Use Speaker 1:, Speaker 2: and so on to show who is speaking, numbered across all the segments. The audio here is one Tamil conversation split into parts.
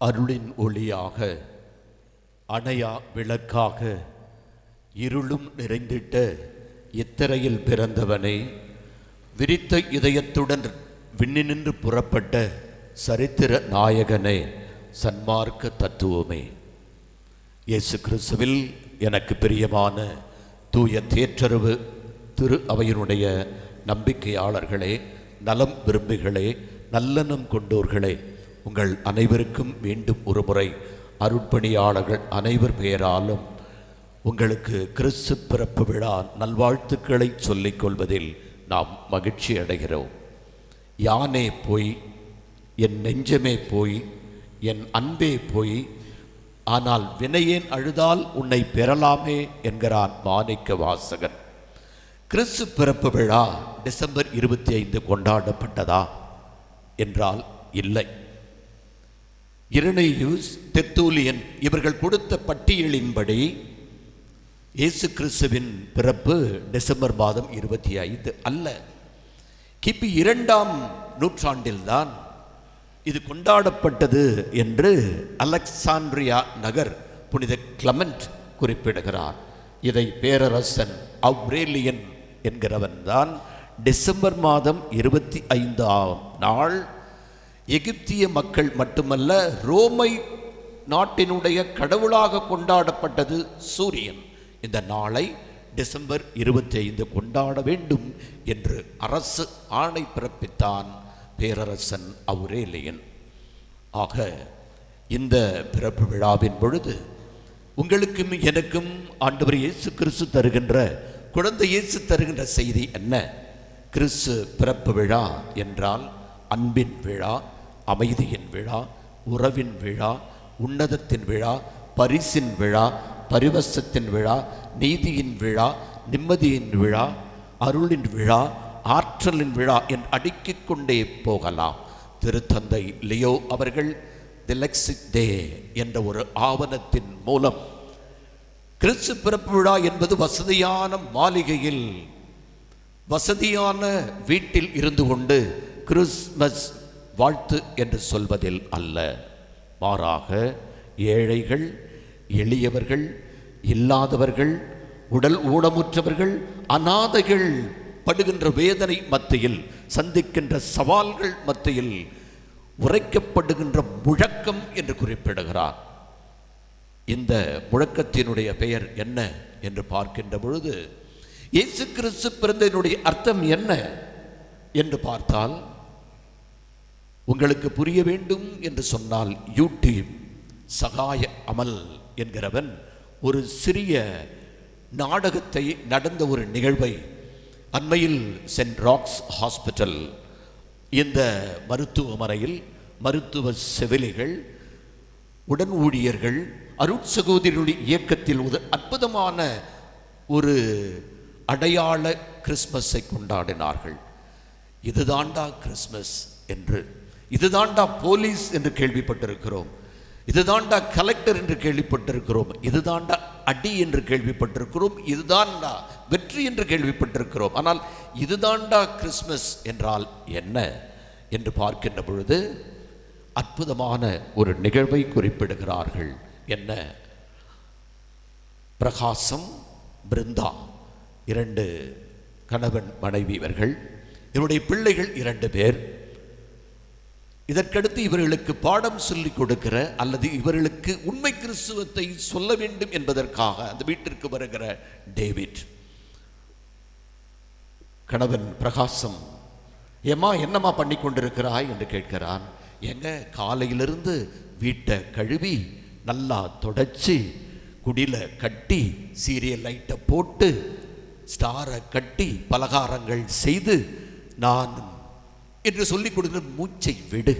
Speaker 1: அருளின் ஒளியாக, அணையா விளக்காக, இருளும் நிறைந்திட்ட இத்தரையில் பிறந்தவனே, விரித்த இதயத்துடன் விண்ணினின்று புறப்பட்ட சரித்திர நாயகனே, சன்மார்க்க தத்துவமே, இயேசு கிறிஸ்துவில் எனக்கு பிரியமான தூய தேற்றரவு திரு அவையினுடைய நம்பிக்கையாளர்களே, நலம் விரும்பிகளே, நல்லெண்ணம் கொண்டோர்களே, உங்கள் அனைவருக்கும் மீண்டும் ஒரு முறை அருட்பணியாளர்கள் அனைவர் பெயராலும் உங்களுக்கு கிறிஸ்து பிறப்பு விழா நல்வாழ்த்துக்களை சொல்லிக் கொள்வதில் நாம் மகிழ்ச்சி அடைகிறோம். யானே போய், என் நெஞ்சமே போய், என் அன்பே போய், ஆனால் வினையேன் அழுதால் உன்னை பெறலாமே என்கிறான் மாணிக்க வாசகன். கிறிஸ்து பிறப்பு விழா டிசம்பர் 25 கொண்டாடப்பட்டதா என்றால் இல்லை. இரினேயுஸ், தெர்த்துலியன் இவர்கள் கொடுத்த பட்டியலின்படி இயேசு கிறிஸ்துவின் பிறப்பு டிசம்பர் மாதம் 25 அல்ல. கிபி 2ஆம் நூற்றாண்டில்தான் இது கொண்டாடப்பட்டது என்று அலெக்சாண்ட்ரியா நகர் புனித கிளமெண்ட் குறிப்பிடுகிறார். இதை பேரரசன் அவ்ரேலியன் என்கிறவன் தான் டிசம்பர் மாதம் 25ஆம் நாள் எகிப்திய மக்கள் மட்டுமல்ல, ரோமை நாட்டினுடைய கடவுளாக கொண்டாடப்பட்டது சூரியன். இந்த நாளை டிசம்பர் 25 கொண்டாட வேண்டும் என்று அரசு ஆணை பிறப்பித்தான் பேரரசன் அவ்ரேலியன். ஆக இந்த பிறப்பு விழாவின் பொழுது உங்களுக்கும் எனக்கும் ஆண்டவர் இயேசு கிறிஸ்து தருகின்ற, குழந்தை இயேசு தருகின்ற செய்தி என்ன? கிறிஸ்து பிறப்பு விழா என்றால் அன்பின் விழா, அமைதியின் விழா, உறவின் விழா, உன்னதத்தின் விழா, பரிசின் விழா, பரிவசத்தின் விழா, நீதியின் விழா, நிம்மதியின் விழா, அருளின் விழா, ஆற்றலின் விழா என்று அடுக்கிக் கொண்டே போகலாம். திருத்தந்தை லியோ அவர்கள் தி லெக்சிக் டே என்ற ஒரு ஆவணத்தின் மூலம் கிறிஸ்து பிறப்பு விழா என்பது வசதியான மாளிகையில், வசதியான வீட்டில் இருந்து கொண்டு கிறிஸ்மஸ் வாழ்த்து என்று சொல்வதில் அல்ல, மாறாக ஏழைகள், எளியவர்கள், இல்லாதவர்கள், உடல் ஊனமுற்றவர்கள், அநாதைகள் படுகின்ற வேதனை மத்தியில், சந்திக்கின்ற சவால்கள் மத்தியில் உரைக்கப்படுகின்ற முழக்கம் என்று குறிப்பிடுகிறார். இந்த முழக்கத்தினுடைய பெயர் என்ன என்று பார்க்கின்ற பொழுது, இயேசு கிறிஸ்து பிறந்ததனுடைய அர்த்தம் என்ன என்று பார்த்தால், உங்களுக்கு புரிய வேண்டும் என்று சொன்னால், யூடியூப் சகாய அமல் என்கிறவன் ஒரு சிறிய நாடகத்தை, நடந்த ஒரு நிகழ்வை அண்மையில் சென்ட் ராக்ஸ் ஹாஸ்பிட்டல் இந்த மருத்துவமனையில் மருத்துவ செவிலிகள், உடன் ஊழியர்கள், அருட்சகோதரருடைய இயக்கத்தில் ஒரு அற்புதமான ஒரு அடையாள கிறிஸ்மஸை கொண்டாடினார்கள். இதுதாண்டா கிறிஸ்மஸ் என்று, இதுதாண்டா போலீஸ் என்று கேள்விப்பட்டிருக்கிறோம், இதுதாண்டா கலெக்டர் என்று கேள்விப்பட்டிருக்கிறோம், இதுதாண்டா அடி என்று கேள்விப்பட்டிருக்கிறோம், இதுதாண்டா வெற்றி என்று கேள்விப்பட்டிருக்கிறோம். ஆனால் இதுதாண்டா கிறிஸ்மஸ் என்றால் என்ன என்று பார்க்கின்ற பொழுது அற்புதமான ஒரு நிகழ்வை குறிப்பிடுகிறார்கள். என்ன? பிரகாசம், பிருந்தா 2 கணவன் மனைவி இவர்கள், இவருடைய பிள்ளைகள் 2 பேர். இதற்கடுத்து இவர்களுக்கு பாடம் சொல்லிக் கொடுக்கிற அல்லது இவர்களுக்கு உண்மை கிறிஸ்துவத்தை சொல்ல வேண்டும் என்பதற்காக அந்த வீட்டிற்கு வருகிற டேவிட், கணவன் பிரகாசம், ஏம்மா என்னம்மா பண்ணி கொண்டிருக்கிறாய் என்று கேட்கிறான். எங்க காலையிலிருந்து வீட்டை கழுவி நல்லா தொடச்சி குடில கட்டி சீரியல் லைட்டை போட்டு ஸ்டாரை கட்டி பலகாரங்கள் செய்து நான் என்று சொல்லிக் கொடுக்கிற, மூச்சை விடு,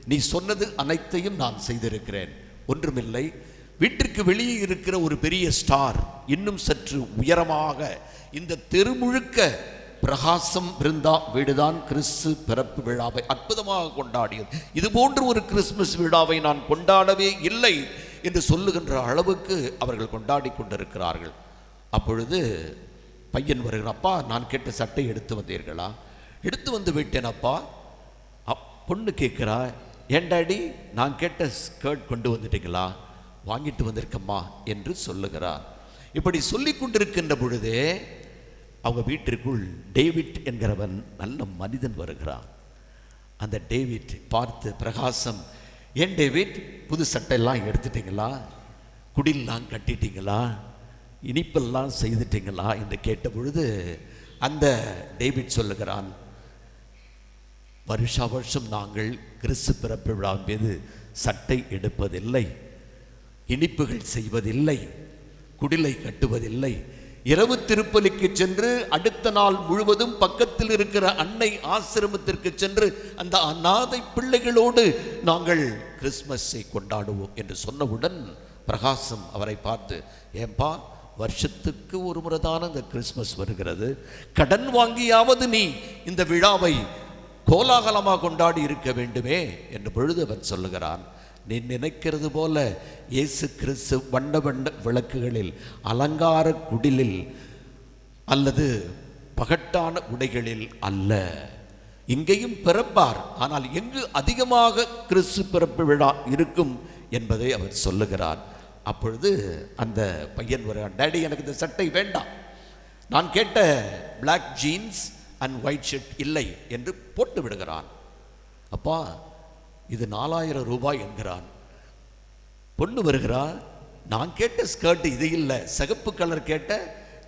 Speaker 1: நீ சொன்னது அனைத்தையும் நான் செய்திருக்கிறேன், ஒன்றுமில்லை. வீட்டிற்கு வெளியே இருக்கிற ஒரு பெரிய ஸ்டார் இன்னும் சற்று உயரமாக இந்த தெரு முழுக்க பிரகாசம் பிருந்தா வீடுதான் கிறிஸ்து பிறப்பு விழாவை அற்புதமாக கொண்டாடியது. இது போன்ற ஒரு கிறிஸ்துமஸ் விழாவை நான் கொண்டாடவே இல்லை என்று சொல்லுகின்ற அளவுக்கு அவர்கள் கொண்டாடி கொண்டிருக்கிறார்கள். அப்பொழுது பையன் வருகிறான். அப்பா, நான் கேட்ட சட்டை எடுத்து வந்தீர்களா? எடுத்து வந்து விட்டேன் அப்பா. பொண்ணு கேட்கிறா, ஏன் டாடி, நான் கேட்ட ஸ்கர்ட் கொண்டு வந்துட்டீங்களா? வாங்கிட்டு வந்திருக்கம்மா என்று சொல்லுகிறார். இப்படி சொல்லி கொண்டிருக்கின்ற பொழுதே அவங்க வீட்டிற்குள் டேவிட் என்கிறவன் நல்ல மனிதன் வருகிறான். அந்த டேவிட் பார்த்து, பிரகாசம், ஏன் டேவிட், புது சட்டையெல்லாம் எடுத்துட்டீங்களா? குடிலாம் கட்டிட்டீங்களா? இனிப்பெல்லாம் செய்துட்டீங்களா என்று கேட்ட பொழுது அந்த டேவிட் சொல்லுகிறான், வருஷா வருஷம் நாங்கள் கிறிஸ்து பிறப்பு விழா மீது சட்டை எடுப்பதில்லை, இனிப்புகள் செய்வதில்லை, குடிலை கட்டுவதில்லை. இரவு திருப்பலிக்கு சென்று அடுத்த நாள் முழுவதும் பக்கத்தில் இருக்கிற அன்னை ஆசிரமத்திற்கு சென்று அந்த அநாதை பிள்ளைகளோடு நாங்கள் கிறிஸ்மஸை கொண்டாடுவோம் என்று சொன்னவுடன் பிரகாசம் அவரை பார்த்து, ஏன்பா, வருஷத்துக்கு ஒரு முறைதான இந்த கிறிஸ்மஸ் வருகிறது, கடன் வாங்கியாவது நீ இந்த விழாவை கோலாகலமாக கொண்டாடி இருக்க வேண்டுமே என்று பொழுது அவன் சொல்லுகிறான், நீ நினைக்கிறது போல இயேசு கிறிஸ்து வண்ண வண்ண விளக்குகளில், அலங்கார குடிலில் அல்லது பகட்டான உடைகளில் அல்ல. இங்கேயும் பிறப்பார், ஆனால் எங்கு அதிகமாக கிறிஸ்து பிறப்பு விழா இருக்கும் என்பதை அவர் சொல்லுகிறார். அப்பொழுது அந்த பையன் வருகிறான், டாடி, எனக்கு இந்த சட்டை வேண்டாம், நான் கேட்ட black jeans and white shirt இல்லை என்று போட்டு விடுகிறான். அப்பா, இது 4000 ரூபாய் என்கிறான். பொண்ணு வருகிறார், நான் கேட்ட ஸ்கர்ட் இது இல்லை, சிகப்பு கலர் கேட்ட,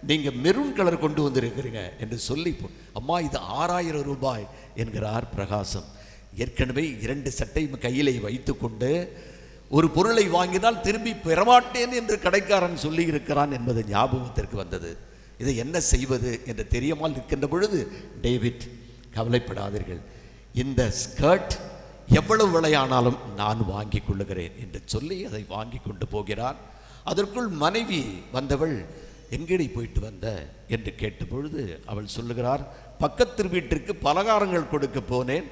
Speaker 1: நீங்கள் மெரூன் கலர் கொண்டு வந்திருக்கிறீங்க என்று சொல்லி, அம்மா இது 6000 ரூபாய் என்கிறார் பிரகாசம். ஏற்கனவே 2 சட்டையும் கையிலே வைத்து கொண்டு ஒரு பொருளை வாங்கினால் திரும்பி பெறமாட்டேன் என்று கடைக்காரன் சொல்லி இருக்கிறான் என்பது ஞாபகத்திற்கு வந்தது. இதை என்ன செய்வது என்று தெரியாமல் இருக்கின்ற பொழுது, டேவிட், கவலைப்படாதீர்கள், இந்த ஸ்கர்ட் எவ்வளவு விலையானாலும் நான் வாங்கி கொள்ளுகிறேன் என்று சொல்லி அதை வாங்கி கொண்டு போகிறார். அதற்குள் மனைவி வந்தவள், எங்கடி போயிட்டு வந்த என்று கேட்ட பொழுது அவள் சொல்லுகிறார், பக்கத்து வீட்டிற்கு பலகாரங்கள் கொடுக்க போனேன்,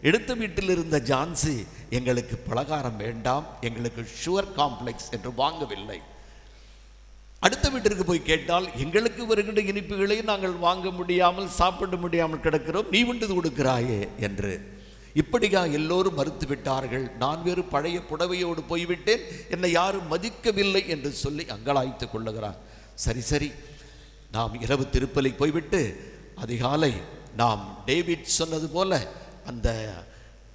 Speaker 1: எடுத்த வீட்டில் இருந்த ஜான்சி எங்களுக்கு பலகாரம் வேண்டாம், எங்களுக்கு சுகர் காம்ப்ளெக்ஸ் என்று வாங்கவில்லை. அடுத்த வீட்டிற்கு போய் கேட்டால், எங்களுக்கு வருகின்ற இனிப்புகளை நாங்கள் வாங்க முடியாமல் சாப்பிட முடியாமல் கிடக்கிறோம், நீ வந்து கொடுக்கிறாயே என்று. இப்படியா எல்லோரும் மறுத்து விட்டார்கள், நான் வேறு பழைய புடவையோடு போய்விட்டேன், என்னை யாரும் மதிக்கவில்லை என்று சொல்லி அங்கலாய்த்து கொள்ளுகிறார். சரி சரி, நாம் இரவு திருப்பலி போய்விட்டு அதிகாலை நாம் டேவிட் சொன்னது போல அந்த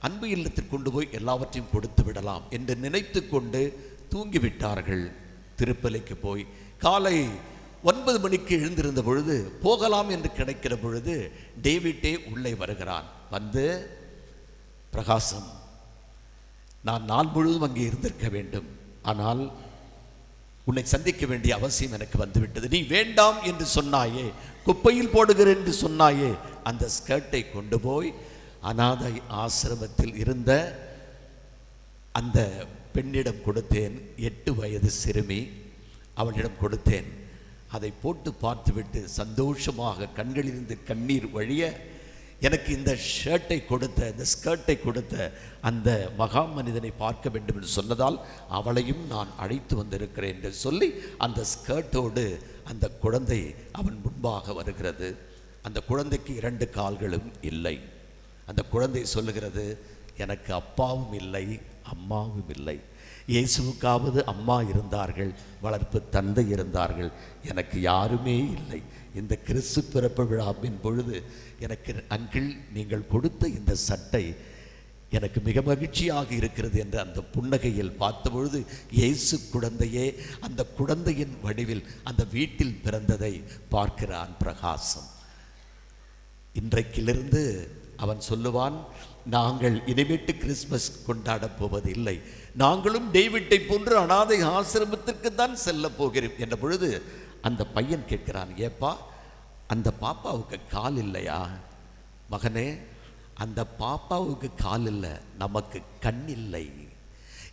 Speaker 1: அன்பு இல்லத்திற்கு கொண்டு போய் எல்லாவற்றையும் கொடுத்து விடலாம் என்று நினைத்து கொண்டு தூங்கிவிட்டார்கள். திருப்பலிக்கு போய் காலை 9 மணிக்கு எழுந்திருந்த பொழுது போகலாம் என்று கிடைக்கிற பொழுது டேவிட்டே உள்ளே வருகிறான். வந்து, பிரகாசம், நான் நாள் முழுவதும் அங்கே இருந்திருக்க வேண்டும், ஆனால் உன்னை சந்திக்க வேண்டிய அவசியம் எனக்கு வந்துவிட்டது. நீ வேண்டாம் என்று சொன்னாயே, குப்பையில் போடுகிறேன் என்று சொன்னாயே, அந்த ஸ்கர்ட்டை கொண்டு போய் அநாதை ஆசிரமத்தில் இருந்த அந்த பெண்ணிடம் கொடுத்தேன். 8 வயது சிறுமி, அவளிடம் கொடுத்தேன். அதை போட்டு பார்த்துவிட்டு சந்தோஷமாக கண்களிலிருந்து கண்ணீர் வழிய, எனக்கு இந்த ஷர்ட்டை கொடுத்த, இந்த ஸ்கர்ட்டை கொடுத்த அந்த மகா மனிதனை பார்க்க வேண்டும் என்று சொன்னதால் அவளையும் நான் அழைத்து வந்திருக்கிறேன் என்று சொல்லி அந்த ஸ்கர்ட்டோடு அந்த குழந்தை அவன் முன்பாக வருகிறது. அந்த குழந்தைக்கு 2 கால்களும் இல்லை. அந்த குழந்தை சொல்லுகிறது, எனக்கு அப்பாவும் இல்லை, அம்மாவும் இல்லை. இயேசுவுக்காவது அம்மா இருந்தார்கள், வளர்ப்பு தந்தை இருந்தார்கள், எனக்கு யாருமே இல்லை. இந்த கிறிஸ்து பிறப்பு விழாவின் பொழுது எனக்கு அங்கிள் நீங்கள் கொடுத்த இந்த சட்டை எனக்கு மிக மகிழ்ச்சியாக இருக்கிறது என்று அந்த புன்னகையில் பார்த்தபொழுது இயேசு குழந்தையே அந்த குழந்தையின் வடிவில் அந்த வீட்டில் பிறந்ததை பார்க்கிறான் பிரகாசம். இன்றைக்கிலிருந்து அவன் சொல்லுவான், நாங்கள் இனிமேட்டு கிறிஸ்மஸ் கொண்டாடப் போவதில்லை, நாங்களும் டேவிட்டை போன்று அநாதை ஆசிரமத்திற்கு தான் செல்ல போகிறோம் என்ற பொழுது அந்த பையன் கேட்கிறான், ஏப்பா அந்த பாப்பாவுக்கு கால் இல்லையா? மகனே, அந்த பாப்பாவுக்கு கால் இல்லை, நமக்கு கண் இல்லை.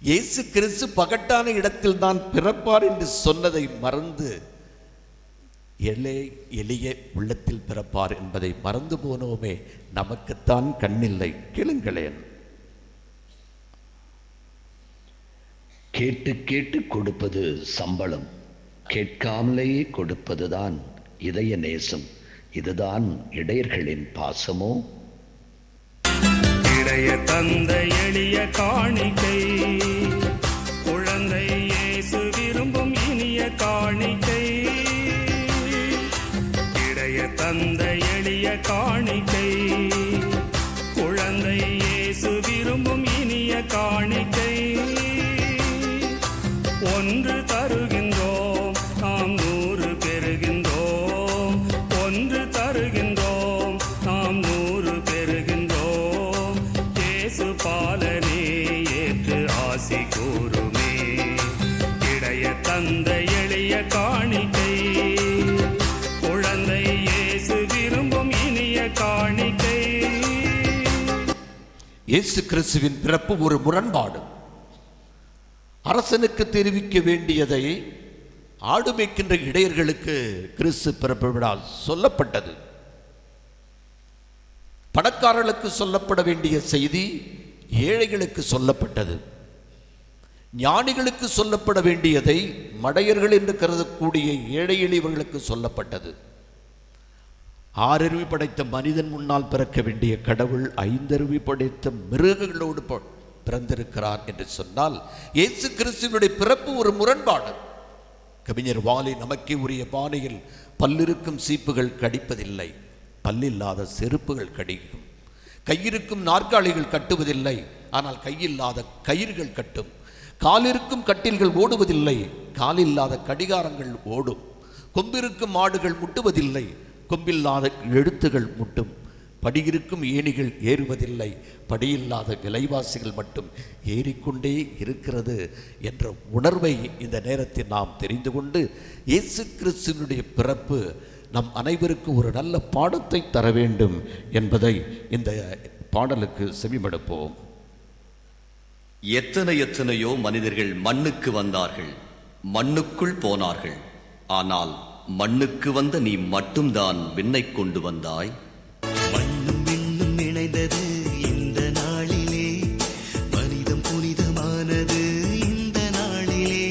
Speaker 1: இயேசு கிறிஸ்து பகட்டான இடத்தில் தான் பிறப்பார் என்று சொன்னதை மறந்து எளிய உள்ளத்தில் பிறப்பார் என்பதை மறந்து போனோமே, நமக்குத்தான் கண்ணில்லை. கேளுங்களேன்.
Speaker 2: கேட்டு கேட்டு கொடுப்பது சம்பளம், கேட்காமலேயே கொடுப்பதுதான் இதய நேசம். இதுதான் இடையர்களின் பாசமோ?
Speaker 3: இடைய தந்த எளிய காணிக்கை, குழந்தை இயேசு விரும்பும் இனிய காணிக்கை. இடைய தந்த எளிய காணிக்கை, குழந்தை இயேசு விரும்பும் இனிய காணிக்கை. ஒன்று தருகின்றோம் நாம் 100 பெறுகின்றோம். ஒன்று தருகின்றோம் நாம் 100 பெறுகின்றோம். இயேசு பாலனே ஏற்று ஆசி கூறுமே. இடைய தந்த எளிய காணிக்கை, குழந்தை இயேசு விரும்பும் இனிய காணிக்கை.
Speaker 1: இயேசு கிறிஸ்துவின் பிறப்பு ஒரு முரண்பாடு. அரசனுக்கு தெரிவிக்க வேண்டியதை ஆடு மேய்க்கின்ற இடையர்களுக்கு கிறிஸ்து பிறப்பு விழா சொல்லப்பட்டது. பணக்காரர்களுக்கு சொல்லப்பட வேண்டிய செய்தி ஏழைகளுக்கு சொல்லப்பட்டது. ஞானிகளுக்கு சொல்லப்பட வேண்டியதை மடையர்கள் என்று கருதக்கூடிய ஏழை எளியவர்களுக்கு சொல்லப்பட்டது. 6 அறிவு படைத்த மனிதன் முன்னால் பிறக்க வேண்டிய கடவுள் 5 அறிவு படைத்த மிருகங்களோடு பிறந்திருக்கிறார் என்று சொன்னால் இயேசு கிறிஸ்துவினுடைய பிறப்பு ஒரு முரண்பாடு. கவிஞர் வாலி நமக்கே உரிய பானையில் பல்லிருக்கும் சீப்புகள் கடிப்பதில்லை, பல்லில்லாத செருப்புகள் கடிக்கும். கையிருக்கும் நாற்காலிகள் கட்டுவதில்லை, ஆனால் கையில்லாத கயிறுகள் கட்டும். காலிருக்கும் கட்டில்கள் ஓடுவதில்லை, காலில்லாத கடிகாரங்கள் ஓடும். கொம்பிருக்கும் மாடுகள் முட்டுவதில்லை, கொம்பில்லாத எழுத்துகள் முட்டும். படியிருக்கும் ஏணிகள் ஏறுவதில்லை, படியில்லாத விலைவாசிகள் மட்டும் ஏறிக்கொண்டே இருக்கிறது என்ற உணர்வை இந்த நேரத்தில் நாம் தெரிந்து கொண்டு இயேசு கிறிஸ்துவினுடைய பிறப்பு நம் அனைவருக்கும் ஒரு நல்ல பாடத்தை தர வேண்டும் என்பதை இந்த பாடலுக்கு செவிமடுப்போம்.
Speaker 4: எத்தனையோ மனிதர்கள் மண்ணுக்கு வந்தார்கள், மண்ணுக்குள் போனார்கள். ஆனால் மண்ணுக்கு வந்த நீ மட்டும்தான் விண்ணை கொண்டு வந்தாய்.
Speaker 5: மண்ணும் விண்ணும் இணைந்தது இந்த நாளிலே, மனிதம் புனிதமானது இந்த நாளிலே.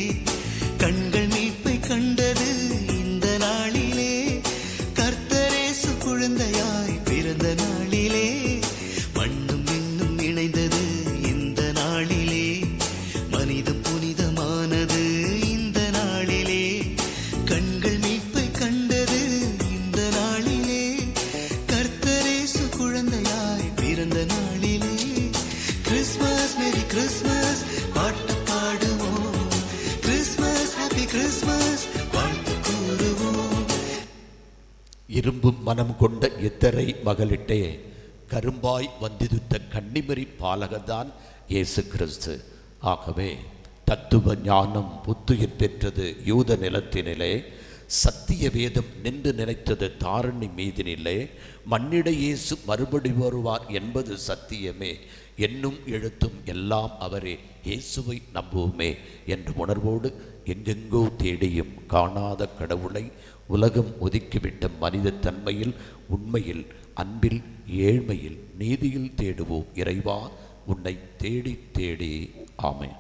Speaker 5: கண்கள் மீட்பை கண்டது இந்த நாளிலே, கர்த்தரேசு குழந்தையாய் பிறந்த நாளிலே. மண்ணும் விண்ணும் இணைந்தது இந்த நாளிலே, மனிதம் புனிதமானது இந்த நாளிலே. கண்கள் மீட்பை கண்டது இந்த நாளிலே, கர்த்தரேசு குழந்தையாய் பிறந்த நாளிலே. கிறிஸ்மஸ் மேரி கிறிஸ்மஸ் பாட்டு பாடுவோம், கிறிஸ்மஸ் ஹாப்பி கிறிஸ்மஸ் வாழ்த்து கூறுவோம்.
Speaker 1: இரும்பும் மனம் கொண்ட இத்தரை மகளிட்டே கரும்பாய் வந்திதுத்த கன்னிமரி பாலகத்தான் இயேசு கிறிஸ்து. ஆகவே தத்துவ ஞானம் புத்துயிர் பெற்றது யூத நிலத்தினிலே, சத்திய வேதம் நின்று நினைத்தது தாரணி மீதினிலே. மண்ணிட இயேசு மறுபடி வருவார் என்பது சத்தியமே, என்னும் எழுத்தும் எல்லாம் அவரே, இயேசுவை நம்புவோமே என்ற உணர்வோடு எங்கெங்கோ தேடியும் காணாத கடவுளை உலகம் ஒதுக்கிவிட்ட மனித தன்மையில், உண்மையில், அன்பில், ஏழ்மையில், நீதியில் தேடுவோம். இறைவா, உன்னை தேடி தேடி. ஆமென்.